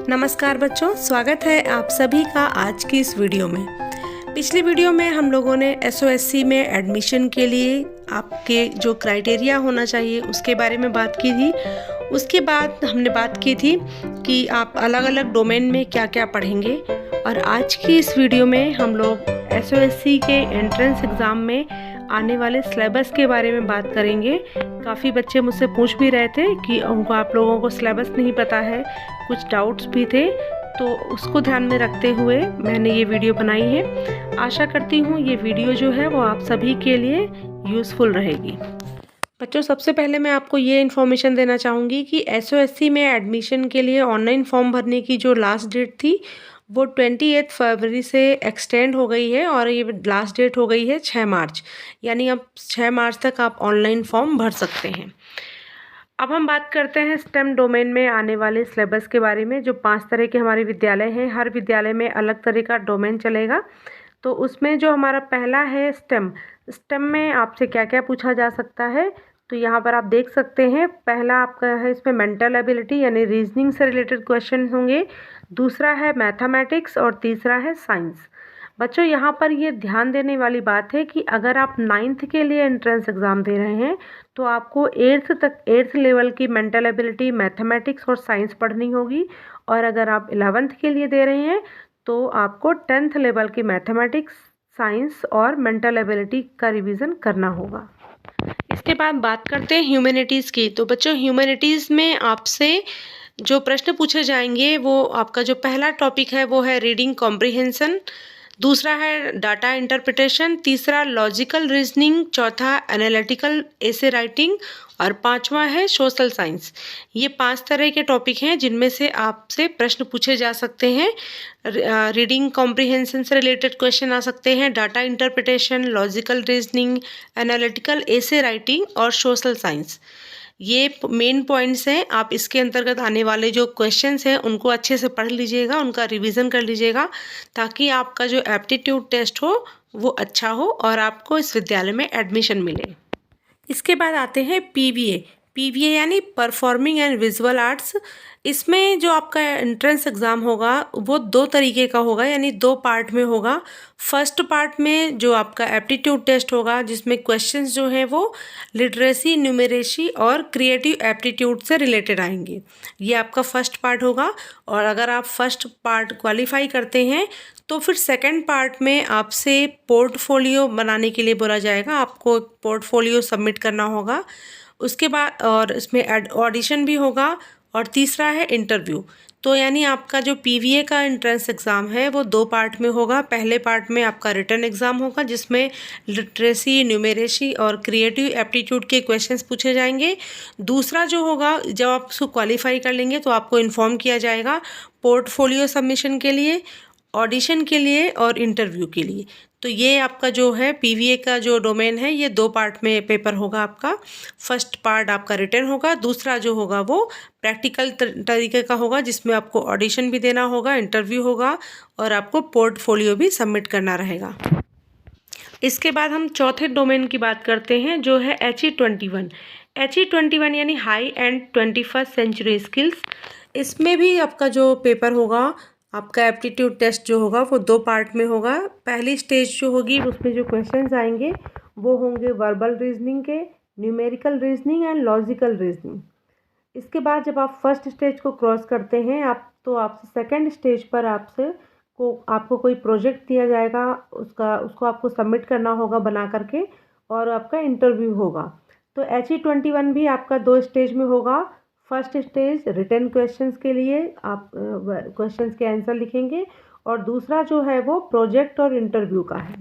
नमस्कार बच्चों, स्वागत है आप सभी का आज की इस वीडियो में। पिछली वीडियो में हम लोगों ने एसओएससी में एडमिशन के लिए आपके जो क्राइटेरिया होना चाहिए उसके बारे में बात की थी। उसके बाद हमने बात की थी कि आप अलग अलग डोमेन में क्या क्या पढ़ेंगे, और आज की इस वीडियो में हम लोग एसओएससी के एंट्रेंस एग्ज़ाम में आने वाले सिलेबस के बारे में बात करेंगे। काफ़ी बच्चे मुझसे पूछ भी रहे थे कि उनको आप लोगों को सिलेबस नहीं पता है, कुछ डाउट्स भी थे, तो उसको ध्यान में रखते हुए मैंने ये वीडियो बनाई है। आशा करती हूँ ये वीडियो जो है वो आप सभी के लिए यूज़फुल रहेगी। बच्चों, सबसे पहले मैं आपको ये इन्फॉर्मेशन देना चाहूँगी कि एसओएससी में एडमिशन के लिए ऑनलाइन फॉर्म भरने की जो लास्ट डेट थी वो 28 फरवरी से एक्सटेंड हो गई है, और ये लास्ट डेट हो गई है 6 मार्च। यानी अब 6 मार्च तक आप ऑनलाइन फॉर्म भर सकते हैं। अब हम बात करते हैं स्टेम डोमेन में आने वाले सिलेबस के बारे में। जो 5 तरह के हमारे विद्यालय हैं, हर विद्यालय में अलग तरह का डोमेन चलेगा। तो उसमें जो हमारा पहला है स्टेम में आपसे क्या क्या पूछा जा सकता है, तो यहाँ पर आप देख सकते हैं। पहला आपका है इसमें मेंटल एबिलिटी यानी रीजनिंग से रिलेटेड क्वेश्चन होंगे, दूसरा है मैथमेटिक्स और तीसरा है साइंस। बच्चों, यहाँ पर ये ध्यान देने वाली बात है कि अगर आप 9th के लिए एंट्रेंस एग्ज़ाम दे रहे हैं तो आपको 8th लेवल की मेंटल एबिलिटी, मैथमेटिक्स और साइंस पढ़नी होगी, और अगर आप 11th के लिए दे रहे हैं तो आपको 10th लेवल की मैथमेटिक्स, साइंस और मेंटल एबिलिटी का रिवीजन करना होगा। इसके बाद बात करते हैं ह्यूमैनिटीज़ की। तो बच्चों, ह्यूमैनिटीज़ में आपसे जो प्रश्न पूछे जाएंगे वो आपका जो पहला टॉपिक है वो है रीडिंग कॉम्प्रिहेंशन, दूसरा है डाटा इंटरप्रिटेशन, तीसरा लॉजिकल रीजनिंग, चौथा एनालिटिकल एसे राइटिंग और पांचवा है सोशल साइंस। ये 5 तरह के टॉपिक हैं जिनमें से आपसे प्रश्न पूछे जा सकते हैं। रीडिंग कॉम्प्रिहेंशन से रिलेटेड क्वेश्चन आ सकते हैं, data interpretation, logical reasoning, analytical essay writing और सोशल साइंस। ये मेन पॉइंट्स हैं। आप इसके अंतर्गत आने वाले जो क्वेश्चंस हैं उनको अच्छे से पढ़ लीजिएगा, उनका रिवीजन कर लीजिएगा, ताकि आपका जो एप्टीट्यूड टेस्ट हो वो अच्छा हो और आपको इस विद्यालय में एडमिशन मिले। इसके बाद आते हैं पीवीए यानी परफॉर्मिंग एंड विजुअल आर्ट्स। इसमें जो आपका एंट्रेंस एग्ज़ाम होगा वो 2 तरीके का होगा, यानी 2 पार्ट में होगा। फर्स्ट पार्ट में जो आपका एप्टीट्यूड टेस्ट होगा जिसमें क्वेश्चंस जो हैं वो लिटरेसी, न्यूमेरेसी और क्रिएटिव एप्टीट्यूड से रिलेटेड आएंगे। ये आपका फर्स्ट पार्ट होगा, और अगर आप फर्स्ट पार्ट क्वालिफाई करते हैं तो फिर सेकंड पार्ट में आपसे पोर्टफोलियो बनाने के लिए बोला जाएगा। आपको पोर्टफोलियो सबमिट करना होगा। उसके बाद और इसमें ऑडिशन भी होगा, और तीसरा है इंटरव्यू। तो यानी आपका जो पीवीए का एंट्रेंस एग्ज़ाम है वो 2 पार्ट में होगा। पहले पार्ट में आपका रिटन एग्ज़ाम होगा जिसमें लिटरेसी, न्यूमेरेसी और क्रिएटिव एप्टीट्यूड के क्वेश्चंस पूछे जाएंगे। दूसरा जो होगा, जब आप उसको क्वालिफाई कर लेंगे तो आपको इन्फॉर्म किया जाएगा पोर्टफोलियो सबमिशन के लिए, ऑडिशन के लिए और इंटरव्यू के लिए। तो ये आपका जो है पीवीए का जो डोमेन है ये 2 पार्ट में पेपर होगा आपका। फर्स्ट पार्ट आपका रिटन होगा, दूसरा जो होगा वो प्रैक्टिकल तरीके का होगा जिसमें आपको ऑडिशन भी देना होगा, इंटरव्यू होगा और आपको पोर्टफोलियो भी सबमिट करना रहेगा। इसके बाद हम चौथे डोमेन की बात करते हैं जो है HE21। HE21 यानी high and 21st century skills. इसमें भी आपका जो पेपर होगा, आपका एप्टीट्यूड टेस्ट जो होगा वो 2 पार्ट में होगा। पहली स्टेज जो होगी उसमें जो क्वेश्चंस आएंगे वो होंगे वर्बल रीजनिंग के, numerical reasoning and logical reasoning. इसके बाद जब आप फर्स्ट स्टेज को क्रॉस करते हैं तो आपसे सेकंड स्टेज पर आपको कोई प्रोजेक्ट दिया जाएगा, उसको आपको सबमिट करना होगा बना करके, और आपका इंटरव्यू होगा। तो HE21 भी आपका 2 स्टेज में होगा। फर्स्ट स्टेज रिटन क्वेश्चंस के लिए आप क्वेश्चंस के आंसर लिखेंगे, और दूसरा जो है वो प्रोजेक्ट और इंटरव्यू का है।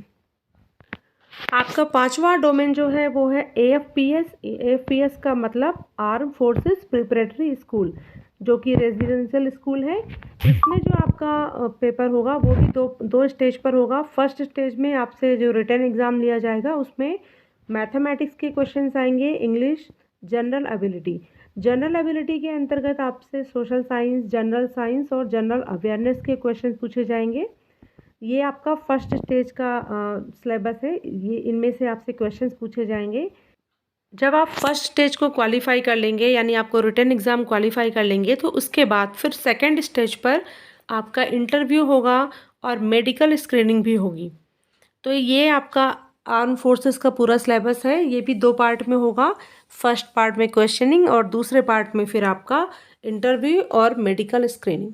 आपका 5वां डोमेन जो है वो है AFPS का मतलब आर्म फोर्सेस प्रिपरेटरी स्कूल, जो कि रेजिडेंशियल स्कूल है। इसमें जो आपका पेपर होगा वो भी दो स्टेज पर होगा। फर्स्ट स्टेज में आपसे जो रिटन एग्ज़ाम लिया जाएगा उसमें मैथमेटिक्स के क्वेश्चंस आएंगे, इंग्लिश, जनरल एबिलिटी के अंतर्गत आपसे सोशल साइंस, जनरल साइंस और जनरल अवेयरनेस के क्वेश्चन पूछे जाएंगे। ये आपका फर्स्ट स्टेज का सिलेबस है। ये इनमें से आपसे क्वेश्चंस पूछे जाएंगे। जब आप फर्स्ट स्टेज को क्वालिफाई कर लेंगे, यानी आपको रिटन एग्ज़ाम क्वालिफाई कर लेंगे, तो उसके बाद फिर सेकंड स्टेज पर आपका इंटरव्यू होगा और मेडिकल स्क्रीनिंग भी होगी। तो ये आपका आर्म फोर्सेस का पूरा सिलेबस है। ये भी 2 पार्ट में होगा। फर्स्ट पार्ट में क्वेश्चनिंग और दूसरे पार्ट में फिर आपका इंटरव्यू और मेडिकल स्क्रीनिंग।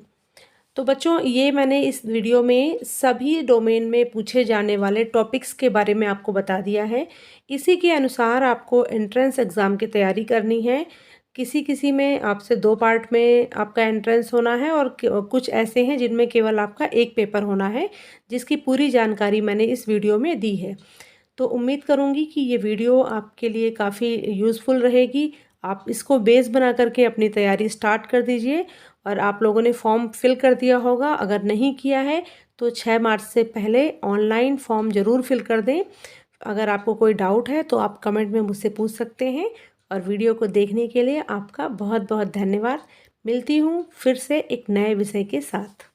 तो बच्चों, ये मैंने इस वीडियो में सभी डोमेन में पूछे जाने वाले टॉपिक्स के बारे में आपको बता दिया है। इसी के अनुसार आपको एंट्रेंस एग्ज़ाम की तैयारी करनी है। किसी किसी में आपसे 2 पार्ट में आपका एंट्रेंस होना है और कुछ ऐसे हैं जिनमें केवल आपका 1 पेपर होना है, जिसकी पूरी जानकारी मैंने इस वीडियो में दी है। तो उम्मीद करूँगी कि ये वीडियो आपके लिए काफ़ी यूज़फुल रहेगी। आप इसको बेस बना करके अपनी तैयारी स्टार्ट कर दीजिए। और आप लोगों ने फॉर्म फिल कर दिया होगा, अगर नहीं किया है तो 6 मार्च से पहले ऑनलाइन फॉर्म ज़रूर फिल कर दें। अगर आपको कोई डाउट है तो आप कमेंट में मुझसे पूछ सकते हैं। और वीडियो को देखने के लिए आपका बहुत बहुत धन्यवाद। मिलती हूँ फिर से एक नए विषय के साथ।